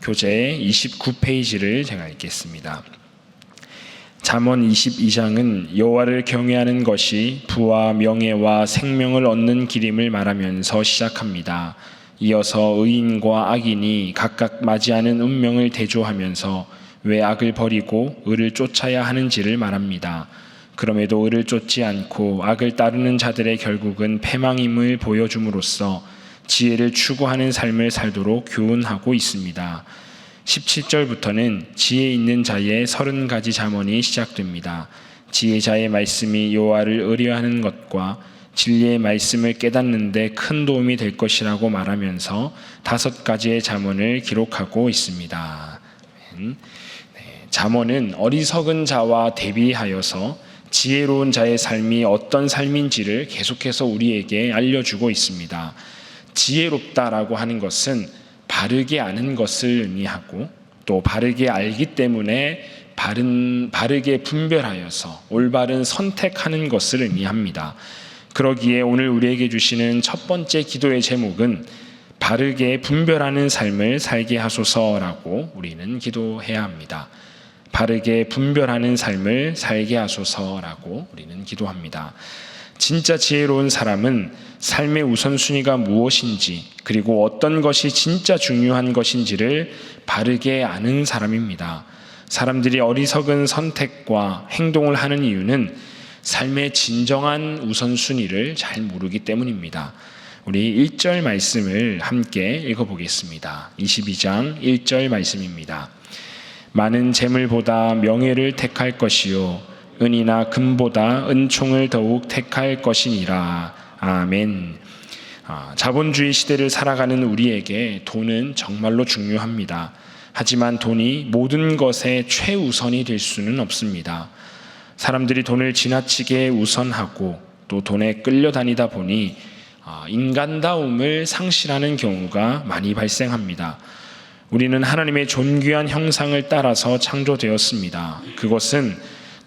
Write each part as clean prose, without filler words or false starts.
교재 29페이지를 제가 읽겠습니다. 잠언 22장은 여호와를 경외하는 것이 부와 명예와 생명을 얻는 길임을 말하면서 시작합니다. 이어서 의인과 악인이 각각 맞이하는 운명을 대조하면서 왜 악을 버리고 의를 쫓아야 하는지를 말합니다. 그럼에도 의를 쫓지 않고 악을 따르는 자들의 결국은 패망임을 보여줌으로써 지혜를 추구하는 삶을 살도록 교훈하고 있습니다. 17절부터는 지혜 있는 자의 30가지 잠언이 시작됩니다. 지혜자의 말씀이 여호와를 의뢰하는 것과 진리의 말씀을 깨닫는 데 큰 도움이 될 것이라고 말하면서 5가지의 잠언을 기록하고 있습니다. 잠언은 어리석은 자와 대비하여서 지혜로운 자의 삶이 어떤 삶인지를 계속해서 우리에게 알려주고 있습니다. 지혜롭다라고 하는 것은 바르게 아는 것을 의미하고 또 바르게 알기 때문에 바르게 분별하여서 올바른 선택하는 것을 의미합니다. 그러기에 오늘 우리에게 주시는 첫 번째 기도의 제목은 바르게 분별하는 삶을 살게 하소서라고 우리는 기도해야 합니다. 바르게 분별하는 삶을 살게 하소서라고 우리는 기도합니다. 진짜 지혜로운 사람은 삶의 우선순위가 무엇인지 그리고 어떤 것이 진짜 중요한 것인지를 바르게 아는 사람입니다. 사람들이 어리석은 선택과 행동을 하는 이유는 삶의 진정한 우선순위를 잘 모르기 때문입니다. 우리 1절 말씀을 함께 읽어보겠습니다. 22장 1절 말씀입니다. 많은 재물보다 명예를 택할 것이요 은이나 금보다 은총을 더욱 택할 것이니라. 아멘. 자본주의 시대를 살아가는 우리에게 돈은 정말로 중요합니다. 하지만 돈이 모든 것의 최우선이 될 수는 없습니다. 사람들이 돈을 지나치게 우선하고 또 돈에 끌려다니다 보니 인간다움을 상실하는 경우가 많이 발생합니다. 우리는 하나님의 존귀한 형상을 따라서 창조되었습니다. 그것은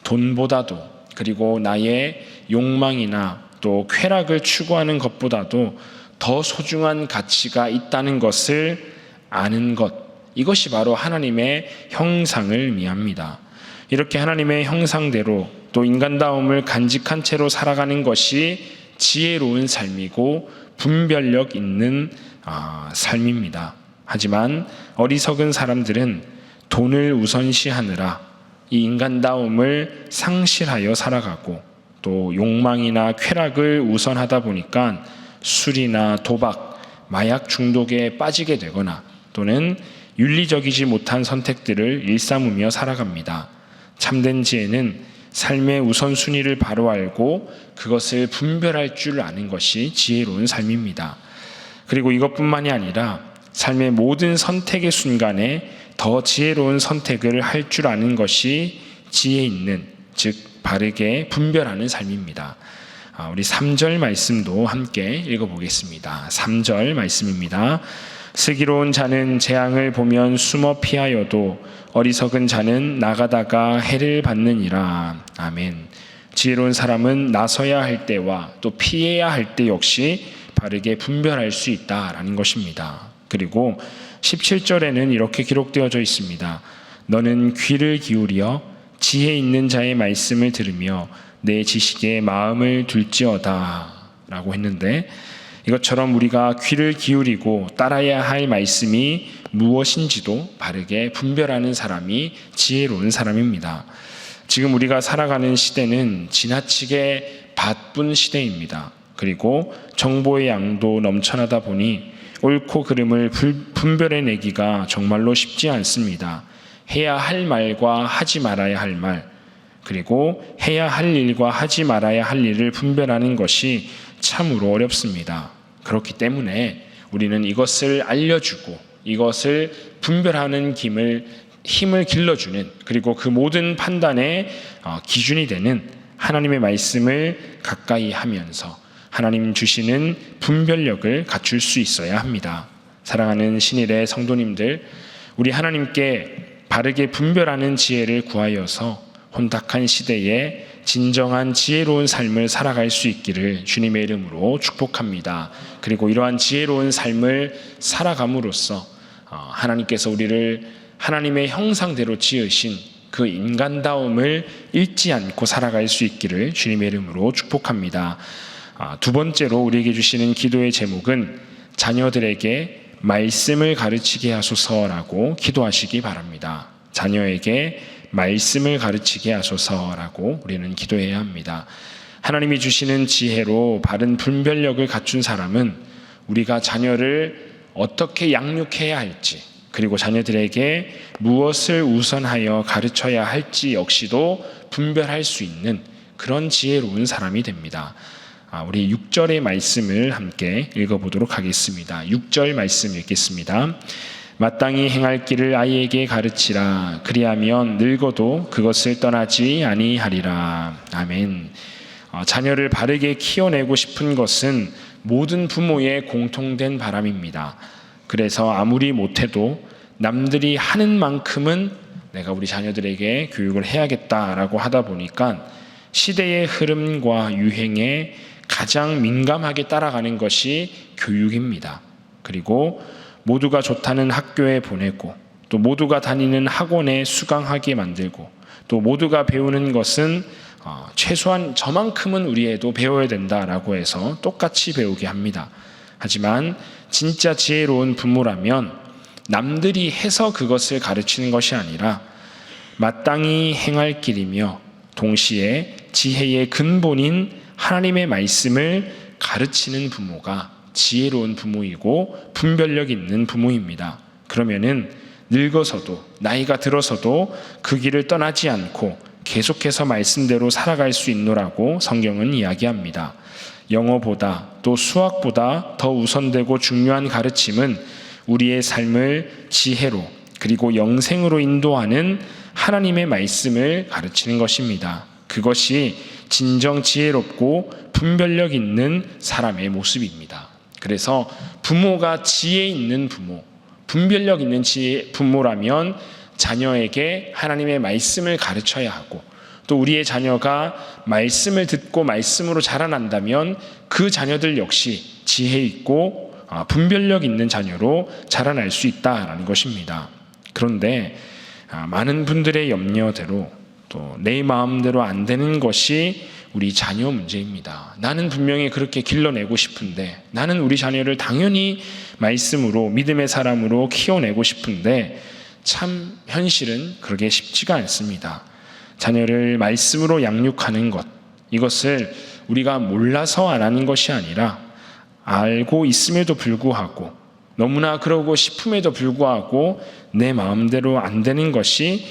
돈보다도 그리고 나의 욕망이나 또 쾌락을 추구하는 것보다도 더 소중한 가치가 있다는 것을 아는 것, 이것이 바로 하나님의 형상을 의미합니다. 이렇게 하나님의 형상대로 또 인간다움을 간직한 채로 살아가는 것이 지혜로운 삶이고 분별력 있는 삶입니다. 하지만 어리석은 사람들은 돈을 우선시하느라 이 인간다움을 상실하여 살아가고 또 욕망이나 쾌락을 우선하다 보니까 술이나 도박, 마약 중독에 빠지게 되거나 또는 윤리적이지 못한 선택들을 일삼으며 살아갑니다. 참된 지혜는 삶의 우선순위를 바로 알고 그것을 분별할 줄 아는 것이 지혜로운 삶입니다. 그리고 이것뿐만이 아니라 삶의 모든 선택의 순간에 더 지혜로운 선택을 할 줄 아는 것이 지혜 있는, 즉 바르게 분별하는 삶입니다. 우리 3절 말씀도 함께 읽어보겠습니다. 3절 말씀입니다. 슬기로운 자는 재앙을 보면 숨어 피하여도 어리석은 자는 나가다가 해를 받느니라. 아멘. 지혜로운 사람은 나서야 할 때와 또 피해야 할 때 역시 바르게 분별할 수 있다라는 것입니다. 그리고 17절에는 이렇게 기록되어져 있습니다. 너는 귀를 기울여 지혜 있는 자의 말씀을 들으며 내 지식에 마음을 둘지어다 라고 했는데, 이것처럼 우리가 귀를 기울이고 따라야 할 말씀이 무엇인지도 바르게 분별하는 사람이 지혜로운 사람입니다. 지금 우리가 살아가는 시대는 지나치게 바쁜 시대입니다. 그리고 정보의 양도 넘쳐나다 보니 옳고 그름을 분별해내기가 정말로 쉽지 않습니다. 해야 할 말과 하지 말아야 할 말, 그리고 해야 할 일과 하지 말아야 할 일을 분별하는 것이 참으로 어렵습니다. 그렇기 때문에 우리는 이것을 알려주고 이것을 분별하는 힘을 길러주는, 그리고 그 모든 판단의 기준이 되는 하나님의 말씀을 가까이 하면서 하나님 주시는 분별력을 갖출 수 있어야 합니다. 사랑하는 신일의 성도님들, 우리 하나님께 바르게 분별하는 지혜를 구하여서 혼탁한 시대에 진정한 지혜로운 삶을 살아갈 수 있기를 주님의 이름으로 축복합니다. 그리고 이러한 지혜로운 삶을 살아감으로써 하나님께서 우리를 하나님의 형상대로 지으신 그 인간다움을 잃지 않고 살아갈 수 있기를 주님의 이름으로 축복합니다. 두 번째로 우리에게 주시는 기도의 제목은 자녀들에게 말씀을 가르치게 하소서라고 기도하시기 바랍니다. 자녀에게 말씀을 가르치게 하소서라고 우리는 기도해야 합니다. 하나님이 주시는 지혜로 바른 분별력을 갖춘 사람은 우리가 자녀를 어떻게 양육해야 할지, 그리고 자녀들에게 무엇을 우선하여 가르쳐야 할지 역시도 분별할 수 있는 그런 지혜로운 사람이 됩니다. 우리 6절의 말씀을 함께 읽어보도록 하겠습니다. 6절 말씀 읽겠습니다. 마땅히 행할 길을 아이에게 가르치라. 그리하면 늙어도 그것을 떠나지 아니하리라. 아멘. 자녀를 바르게 키워내고 싶은 것은 모든 부모의 공통된 바람입니다. 그래서 아무리 못해도 남들이 하는 만큼은 내가 우리 자녀들에게 교육을 해야겠다라고 하다 보니까 시대의 흐름과 유행에 가장 민감하게 따라가는 것이 교육입니다. 그리고 모두가 좋다는 학교에 보내고, 또 모두가 다니는 학원에 수강하게 만들고, 또 모두가 배우는 것은 최소한 저만큼은 우리 애도 배워야 된다라고 해서 똑같이 배우게 합니다. 하지만 진짜 지혜로운 부모라면 남들이 해서 그것을 가르치는 것이 아니라 마땅히 행할 길이며 동시에 지혜의 근본인 하나님의 말씀을 가르치는 부모가 지혜로운 부모이고 분별력 있는 부모입니다. 그러면은 늙어서도, 나이가 들어서도 그 길을 떠나지 않고 계속해서 말씀대로 살아갈 수 있노라고 성경은 이야기합니다. 영어보다 또 수학보다 더 우선되고 중요한 가르침은 우리의 삶을 지혜로 그리고 영생으로 인도하는 하나님의 말씀을 가르치는 것입니다. 그것이 진정 지혜롭고 분별력 있는 사람의 모습입니다. 그래서 부모가 지혜 있는 부모, 분별력 있는 부모라면 자녀에게 하나님의 말씀을 가르쳐야 하고, 또 우리의 자녀가 말씀을 듣고 말씀으로 자라난다면 그 자녀들 역시 지혜 있고 분별력 있는 자녀로 자라날 수 있다라는 것입니다. 그런데 많은 분들의 염려대로 또 내 마음대로 안 되는 것이 우리 자녀 문제입니다. 나는 분명히 그렇게 길러내고 싶은데, 나는 우리 자녀를 당연히 말씀으로, 믿음의 사람으로 키워내고 싶은데 참 현실은 그러게 쉽지가 않습니다. 자녀를 말씀으로 양육하는 것, 이것을 우리가 몰라서 안 하는 것이 아니라 알고 있음에도 불구하고, 너무나 그러고 싶음에도 불구하고 내 마음대로 안 되는 것이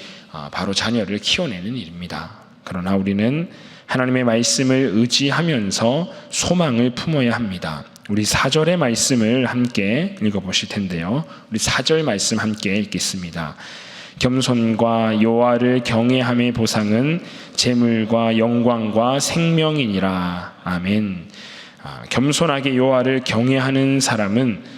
바로 자녀를 키워내는 일입니다. 그러나 우리는 하나님의 말씀을 의지하면서 소망을 품어야 합니다. 우리 4절의 말씀을 함께 읽어보실 텐데요. 우리 4절 말씀 함께 읽겠습니다. 겸손과 여호와를 경외함의 보상은 재물과 영광과 생명이니라. 아멘. 겸손하게 여호와를 경외하는 사람은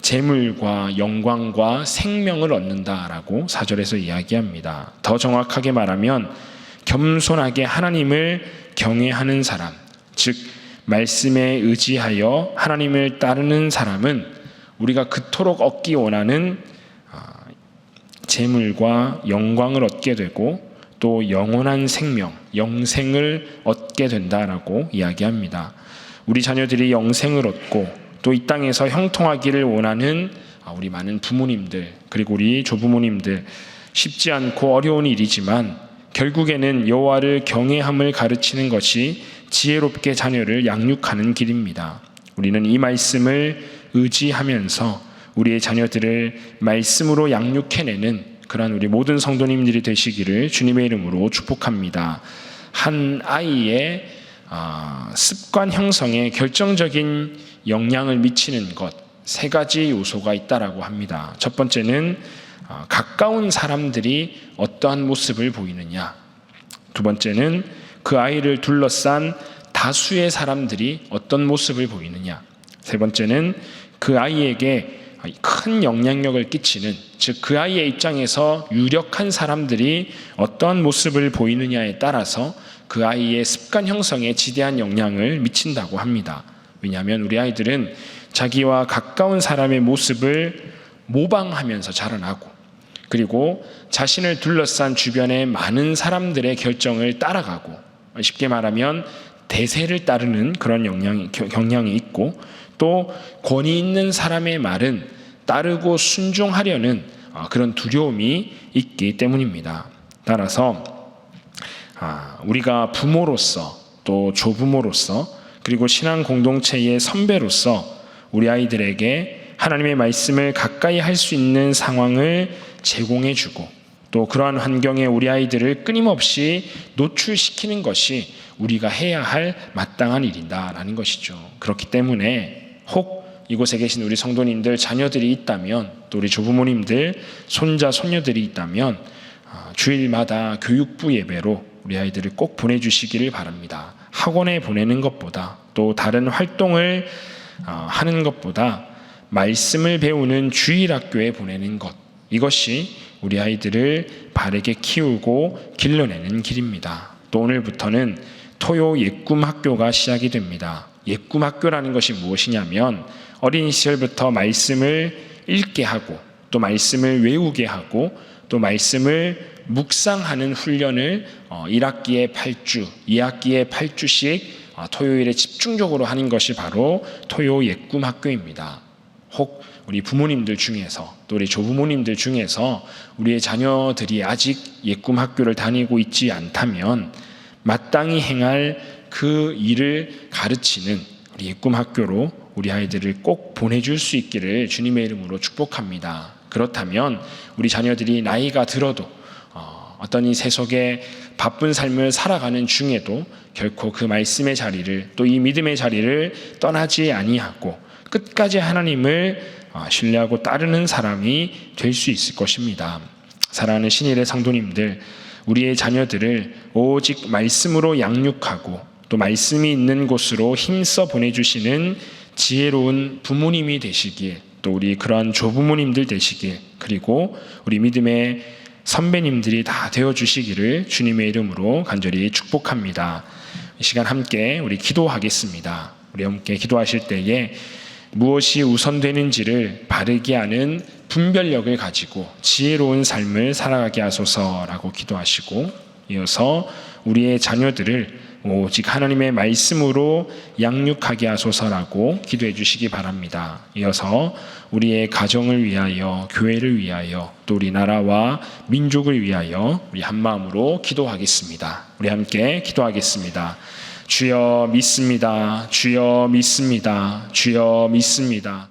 재물과 영광과 생명을 얻는다라고 4절에서 이야기합니다. 더 정확하게 말하면 겸손하게 하나님을 경외하는 사람, 즉 말씀에 의지하여 하나님을 따르는 사람은 우리가 그토록 얻기 원하는 재물과 영광을 얻게 되고, 또 영원한 생명, 영생을 얻게 된다라고 이야기합니다. 우리 자녀들이 영생을 얻고 또 이 땅에서 형통하기를 원하는 우리 많은 부모님들, 그리고 우리 조부모님들, 쉽지 않고 어려운 일이지만 결국에는 여호와를 경외함을 가르치는 것이 지혜롭게 자녀를 양육하는 길입니다. 우리는 이 말씀을 의지하면서 우리의 자녀들을 말씀으로 양육해내는 그러한 우리 모든 성도님들이 되시기를 주님의 이름으로 축복합니다. 한 아이의 습관 형성에 결정적인 영향을 미치는 것, 3가지 요소가 있다라고 합니다. 첫 번째는 가까운 사람들이 어떠한 모습을 보이느냐. 두 번째는 그 아이를 둘러싼 다수의 사람들이 어떤 모습을 보이느냐. 세 번째는 그 아이에게 큰 영향력을 끼치는, 즉 그 아이의 입장에서 유력한 사람들이 어떠한 모습을 보이느냐에 따라서 그 아이의 습관 형성에 지대한 영향을 미친다고 합니다. 왜냐하면 우리 아이들은 자기와 가까운 사람의 모습을 모방하면서 자라나고, 그리고 자신을 둘러싼 주변의 많은 사람들의 결정을 따라가고, 쉽게 말하면 대세를 따르는 그런 경향이 있고, 또 권위 있는 사람의 말은 따르고 순종하려는 그런 두려움이 있기 때문입니다. 따라서 우리가 부모로서, 또 조부모로서, 그리고 신앙 공동체의 선배로서 우리 아이들에게 하나님의 말씀을 가까이 할 수 있는 상황을 제공해주고, 또 그러한 환경에 우리 아이들을 끊임없이 노출시키는 것이 우리가 해야 할 마땅한 일이다라는 것이죠. 그렇기 때문에 혹 이곳에 계신 우리 성도님들 자녀들이 있다면, 또 우리 조부모님들 손자 손녀들이 있다면 주일마다 교육부 예배로 우리 아이들을 꼭 보내주시기를 바랍니다. 학원에 보내는 것보다, 또 다른 활동을 하는 것보다 말씀을 배우는 주일학교에 보내는 것, 이것이 우리 아이들을 바르게 키우고 길러내는 길입니다. 또 오늘부터는 토요 예꿈학교가 시작이 됩니다. 예꿈학교라는 것이 무엇이냐면, 어린 시절부터 말씀을 읽게 하고, 또 말씀을 외우게 하고, 또 말씀을 묵상하는 훈련을 1학기에 8주, 2학기에 8주씩 토요일에 집중적으로 하는 것이 바로 토요 예꿈학교입니다. 혹 우리 부모님들 중에서, 또 우리 조부모님들 중에서 우리의 자녀들이 아직 예꿈학교를 다니고 있지 않다면 마땅히 행할 그 일을 가르치는 우리 예꿈학교로 우리 아이들을 꼭 보내줄 수 있기를 주님의 이름으로 축복합니다. 그렇다면 우리 자녀들이 나이가 들어도 어떤 이 세속의 바쁜 삶을 살아가는 중에도 결코 그 말씀의 자리를, 또 이 믿음의 자리를 떠나지 아니하고 끝까지 하나님을 신뢰하고 따르는 사람이 될 수 있을 것입니다. 사랑하는 신일의 성도님들, 우리의 자녀들을 오직 말씀으로 양육하고 또 말씀이 있는 곳으로 힘써 보내주시는 지혜로운 부모님이 되시길, 또 우리 그러한 조부모님들 되시길, 그리고 우리 믿음의 선배님들이 다 되어주시기를 주님의 이름으로 간절히 축복합니다. 이 시간 함께 우리 기도하겠습니다. 우리 함께 기도하실 때에 무엇이 우선되는지를 바르게 아는 분별력을 가지고 지혜로운 삶을 살아가게 하소서라고 기도하시고, 이어서 우리의 자녀들을 오직 하나님의 말씀으로 양육하게 하소서라고 기도해 주시기 바랍니다. 이어서 우리의 가정을 위하여, 교회를 위하여, 또 우리 나라와 민족을 위하여 우리 한마음으로 기도하겠습니다. 우리 함께 기도하겠습니다. 주여 믿습니다. 주여 믿습니다. 주여 믿습니다.